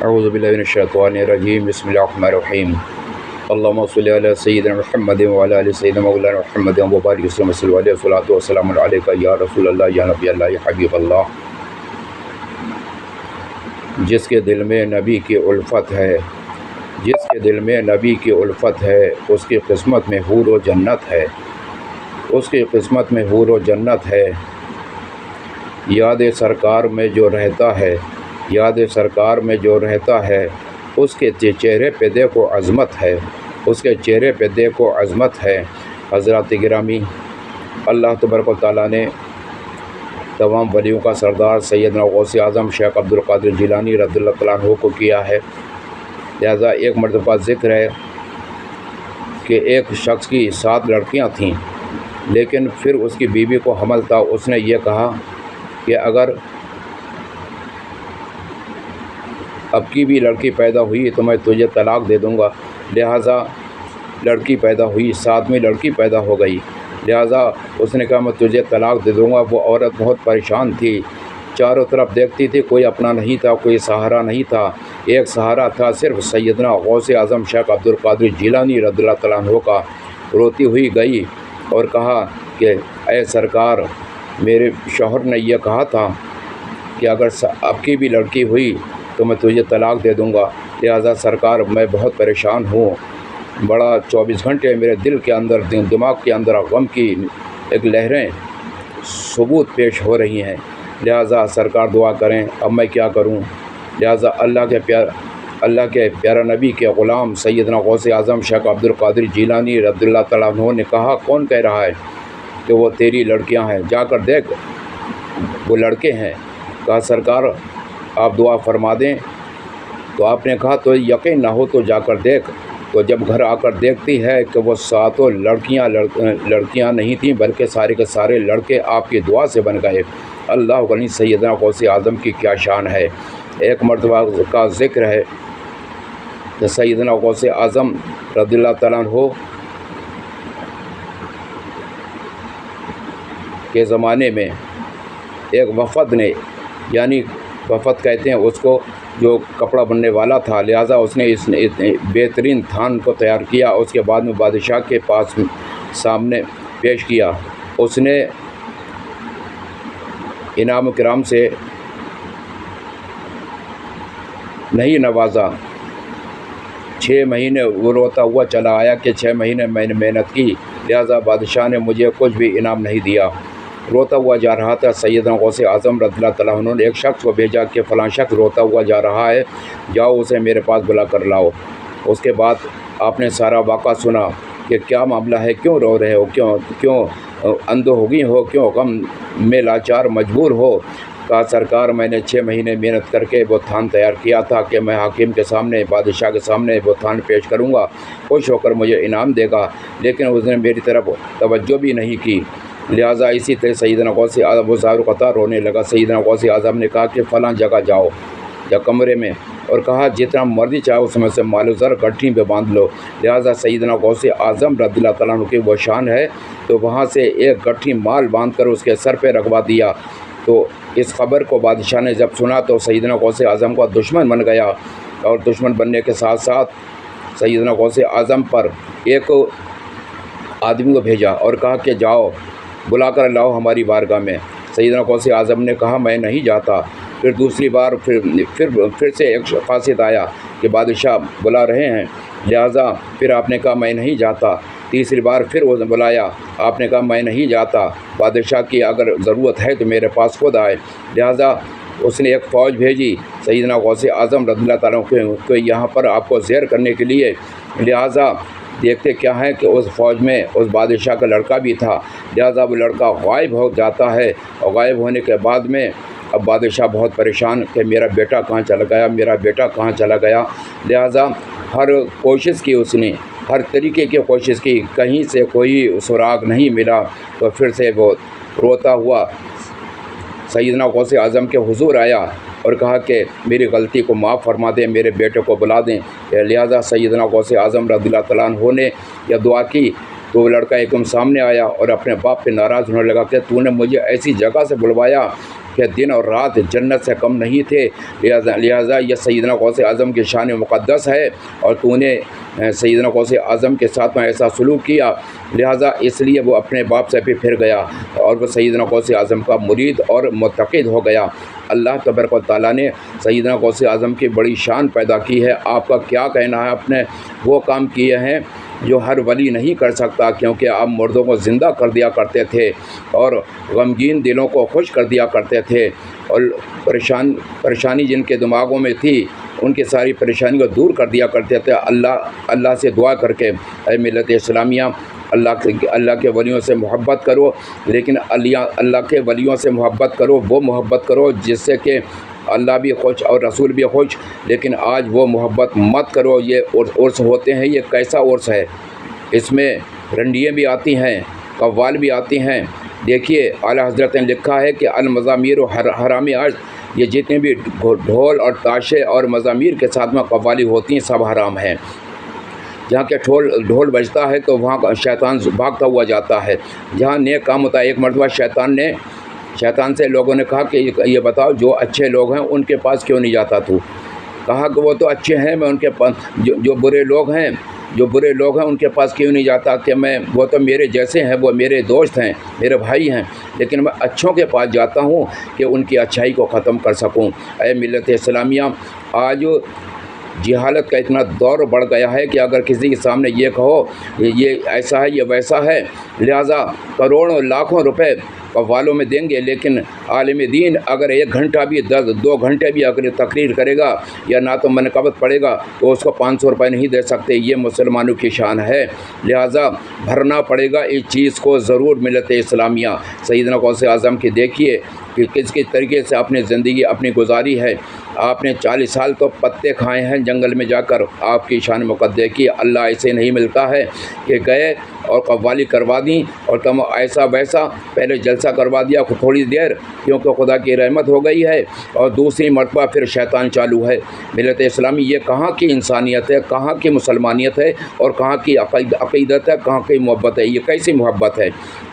اعوذ باللہ من الشیطان الرجیم بسم اللہ الرحمن الرحیم اللہم صلی علی سیدنا محمد وعلی آل سیدنا مولانا محمد وبارک وسلم علیہ الصلوۃ والسلام علیک یا رسول اللہ یا نبی اللہ یا حبیب اللہ۔ جس کے دل میں نبی کی الفت ہے، جس کے دل میں نبی کی الفت ہے، اس کی قسمت میں حور و جنت ہے، اس کی قسمت میں حور و جنت ہے۔ یاد سرکار میں جو رہتا ہے، یاد سرکار میں جو رہتا ہے، اس کے چہرے پہ دیکھو عظمت ہے، اس کے چہرے پہ دیکھو عظمت ہے۔ حضرات گرامی، اللہ تبارک و تعالیٰ نے تمام ولیوں کا سردار سیدنا غوث اعظم شیخ عبد القادر جیلانی رضی اللہ تعالیٰ عنہ کو کیا ہے۔ لہذا ایک مرتبہ ذکر ہے کہ ایک شخص کی 7 لڑکیاں تھیں، لیکن پھر اس کی بیوی کو حمل تھا۔ اس نے یہ کہا کہ اگر اب کی بھی لڑکی پیدا ہوئی تو میں تجھے طلاق دے دوں گا۔ لہٰذا لڑکی پیدا ہوئی، 7ویں لڑکی پیدا ہو گئی۔ لہٰذا اس نے کہا میں تجھے طلاق دے دوں گا۔ وہ عورت بہت پریشان تھی، چاروں طرف دیکھتی تھی، کوئی اپنا نہیں تھا، کوئی سہارا نہیں تھا۔ ایک سہارا تھا صرف سیدنا غوث اعظم شیخ عبد القادر جیلانی رضی اللہ تعالیٰ عنہ کا۔ روتی ہوئی گئی اور کہا کہ اے سرکار، میرے شوہر نے یہ کہا تھا کہ اگر اب کی بھی لڑکی ہوئی تو میں تجھے طلاق دے دوں گا۔ لہٰذا سرکار میں بہت پریشان ہوں، بڑا 24 گھنٹے میرے دل کے اندر، دماغ کے اندر غم کی ایک لہریں ثبوت پیش ہو رہی ہیں۔ لہٰذا سرکار دعا کریں، اب میں کیا کروں؟ لہٰذا اللہ کے پیارا نبی کے غلام سیدنا غوث اعظم شیخ عبد القادر جیلانی رضی اللہ تعالیٰ عنہ نے کہا کون کہہ رہا ہے کہ وہ تیری لڑکیاں ہیں؟ جا کر دیکھ، وہ لڑکے ہیں۔ کہا سرکار آپ دعا فرما دیں۔ تو آپ نے کہا تو یقین نہ ہو تو جا کر دیکھ۔ تو جب گھر آ کر دیکھتی ہے کہ وہ 7 لڑکیاں نہیں تھیں، بلکہ سارے کے سارے لڑکے آپ کی دعا سے بن گئے۔ اللہ غنی، سیدنا غوث اعظم کی کیا شان ہے۔ ایک مرتبہ کا ذکر ہے کہ سیدنا غوث اعظم رضی اللہ تعالیٰ عنہ کے زمانے میں ایک وفد نے، یعنی وفد کہتے ہیں اس کو، جو کپڑا بننے والا تھا، لہٰذا اس نے اس بہترین تھان کو تیار کیا، اس کے بعد میں بادشاہ کے پاس سامنے پیش کیا۔ اس نے انعام کرام سے نہیں نوازا۔ 6 مہینے وہ روتا ہوا چلا آیا کہ 6 مہینے میں نے محنت کی، لہٰذا بادشاہ نے مجھے کچھ بھی انعام نہیں دیا۔ روتا ہوا جا رہا تھا۔ سیدنا غوث اعظم رضی اللہ تعالیٰ عنہ نے ایک شخص کو بھیجا کہ فلاں شخص روتا ہوا جا رہا ہے، جاؤ اسے میرے پاس بلا کر لاؤ۔ اس کے بعد آپ نے سارا واقعہ سنا کہ کیا معاملہ ہے، کیوں رو رہے ہو، کیوں اندھو ہو گئی ہو، کیوں غم میں لاچار مجبور ہو؟ کہا سرکار میں نے 6 مہینے محنت کر کے وہ تھان تیار کیا تھا کہ میں حاکم کے سامنے، بادشاہ کے سامنے وہ تھان پیش کروں گا، خوش ہو کر مجھے انعام دے گا، لیکن اس نے میری طرف توجہ بھی نہیں کی۔ لہٰذا اسی طرح سیدنا غوث اعظم ظاہر قطع رونے لگا۔ سیدنا غوث اعظم نے کہا کہ فلاں جگہ جاؤ یا کمرے میں، اور کہا جتنا مرضی چاہو اس میں سے مال و زر گٹھی پہ باندھ لو۔ لہٰذا سیدنا غوث اعظم رضی اللہ تعالیٰ عنہ کی وہ شان ہے، تو وہاں سے ایک گٹھی مال باندھ کر اس کے سر پہ رکھوا دیا۔ تو اس خبر کو بادشاہ نے جب سنا تو سیدنا غوث اعظم کا دشمن بن گیا، اور دشمن بننے کے ساتھ ساتھ سیدنا غوث اعظم پر ایک آدمی کو بھیجا اور کہا کہ جاؤ بلا کر لاؤ ہماری بارگاہ میں۔ سیدنا غوث اعظم نے کہا میں نہیں جاتا۔ پھر دوسری بار پھر سے ایک قاصد آیا کہ بادشاہ بلا رہے ہیں، لہٰذا پھر آپ نے کہا میں نہیں جاتا۔ تیسری بار پھر وہ بلایا، آپ نے کہا میں نہیں جاتا، بادشاہ کی اگر ضرورت ہے تو میرے پاس خود آئے۔ لہٰذا اس نے ایک فوج بھیجی سیدنا غوث اعظم رضی اللہ تعالیٰ کو یہاں پر آپ کو زیر کرنے کے لیے۔ لہٰذا دیکھتے کیا ہے کہ اس فوج میں اس بادشاہ کا لڑکا بھی تھا، لہٰذا وہ لڑکا غائب ہو جاتا ہے، اور غائب ہونے کے بعد میں اب بادشاہ بہت پریشان کہ میرا بیٹا کہاں چلا گیا، میرا بیٹا کہاں چلا گیا۔ لہٰذا ہر کوشش کی، اس نے ہر طریقے کی کوشش کی، کہیں سے کوئی سراغ نہیں ملا۔ تو پھر سے وہ روتا ہوا سیدنا غوث اعظم کے حضور آیا اور کہا کہ میری غلطی کو معاف فرما دیں، میرے بیٹے کو بلا دیں۔ لہٰذا سیدنا غوث اعظم رضی اللہ تعالیٰ عنہ نے یہ دعا کی تو وہ لڑکا ایک دم سامنے آیا اور اپنے باپ پہ ناراض ہونے لگا کہ تو نے مجھے ایسی جگہ سے بلوایا کہ دن اور رات جنت سے کم نہیں تھے، لہٰذا یہ سیدنا غوث اعظم کی شان مقدس ہے، اور تو نے سیدنا غوث اعظم کے ساتھ میں ایسا سلوک کیا، لہٰذا اس لیے وہ اپنے باپ سے بھی پھر گیا اور وہ سیدنا غوث اعظم کا مرید اور متقد ہو گیا۔ اللہ تبارک و تعالیٰ نے سیدنا غوث اعظم کی بڑی شان پیدا کی ہے۔ آپ کا کیا کہنا ہے؟ اپنے وہ کام کیے ہیں جو ہر ولی نہیں کر سکتا، کیونکہ آپ مردوں کو زندہ کر دیا کرتے تھے اور غمگین دلوں کو خوش کر دیا کرتے تھے، اور پریشانی جن کے دماغوں میں تھی ان کی ساری پریشانی کو دور کر دیا کرتے تھے۔ اللہ سے دعا کر کے، اے ملت اسلامیہ، اللہ کے ولیوں سے محبت کرو، لیکن اللہ کے ولیوں سے محبت کرو، وہ محبت کرو جس سے کہ اللہ بھی خوش اور رسول بھی خوش، لیکن آج وہ محبت مت کرو۔ یہ عرس ہوتے ہیں، یہ کیسا عرس ہے؟ اس میں رنڈیاں بھی آتی ہیں، قوال بھی آتی ہیں۔ دیکھیے اعلیٰ حضرت نے لکھا ہے کہ المزامیر و حرام عرض، یہ جتنے بھی ڈھول اور تاشے اور مزامیر کے ساتھ میں قوالی ہوتی ہیں سب حرام ہیں۔ جہاں کہ ڈھول بجتا ہے تو وہاں شیطان بھاگتا ہوا جاتا ہے، جہاں نیک کام ہوتا ہے۔ ایک مرتبہ شیطان سے لوگوں نے کہا کہ یہ بتاؤ جو اچھے لوگ ہیں ان کے پاس کیوں نہیں جاتا تو؟ کہا کہ وہ تو اچھے ہیں، میں ان کے پاس جو برے لوگ ہیں ان کے پاس کیوں نہیں جاتا؟ کہ وہ تو میرے جیسے ہیں، وہ میرے دوست ہیں، میرے بھائی ہیں، لیکن میں اچھوں کے پاس جاتا ہوں کہ ان کی اچھائی کو ختم کر سکوں۔ اے ملت اسلامیہ، آج جہالت کا اتنا دور بڑھ گیا ہے کہ اگر کسی کے سامنے یہ کہو یہ ایسا ہے یہ ویسا ہے، لہٰذا کروڑوں لاکھوں روپے قوالوں میں دیں گے، لیکن عالم دین اگر 1 گھنٹہ بھی 2 گھنٹے بھی اگر تقریر کرے گا یا نہ تو منقبت پڑے گا تو اس کو 500 روپے نہیں دے سکتے۔ یہ مسلمانوں کی شان ہے، لہٰذا بھرنا پڑے گا اس چیز کو ضرور۔ ملت اسلامیہ، سیدنا غوث اعظم کی دیکھیے کہ کس طریقے سے اپنی زندگی اپنی گزاری ہے۔ آپ نے 40 سال تو پتے کھائے ہیں جنگل میں جا کر، آپ کی شان مقدس کی۔ اللہ ایسے نہیں ملتا ہے کہ گئے اور قوالی کروا دیں اور تم ایسا ویسا، پہلے جلسہ کروا دیا تھوڑی دیر کیونکہ خدا کی رحمت ہو گئی ہے، اور دوسری مرتبہ پھر شیطان چالو ہے۔ ملت اسلامی، یہ کہاں کی انسانیت ہے، کہاں کی مسلمانیت ہے، اور کہاں کی عقیدت ہے، کہاں کی محبت ہے؟ یہ کیسی محبت ہے؟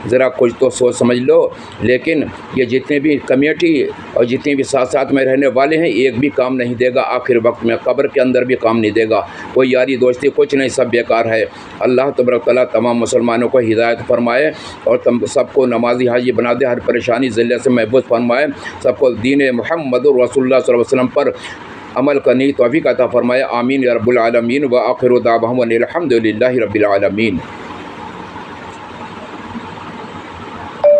ذرا کچھ تو سوچ سمجھ لو۔ لیکن یہ جتنے بھی کمیٹی اور جتنے بھی ساتھ میں رہنے والے ہیں، ایک بھی کام نہیں دے گا آخر وقت میں، قبر کے اندر بھی کام نہیں دے گا، کوئی یاری دوستی کچھ نہیں، سب بیکار ہے۔ اللہ تبارک تعالیٰ تمام مسلمانوں کو ہدایت فرمائے اور سب کو نمازی حاجی بنا دے، ہر پریشانی ذلت سے محفوظ فرمائے، سب کو دین محمد رسول اللہ صلی اللہ علیہ وسلم پر عمل کرنے کی توفیق عطا فرمائے۔ آمین یا رب العالمین۔ وآخر دعواہم ان الحمد للہ رب العالمین۔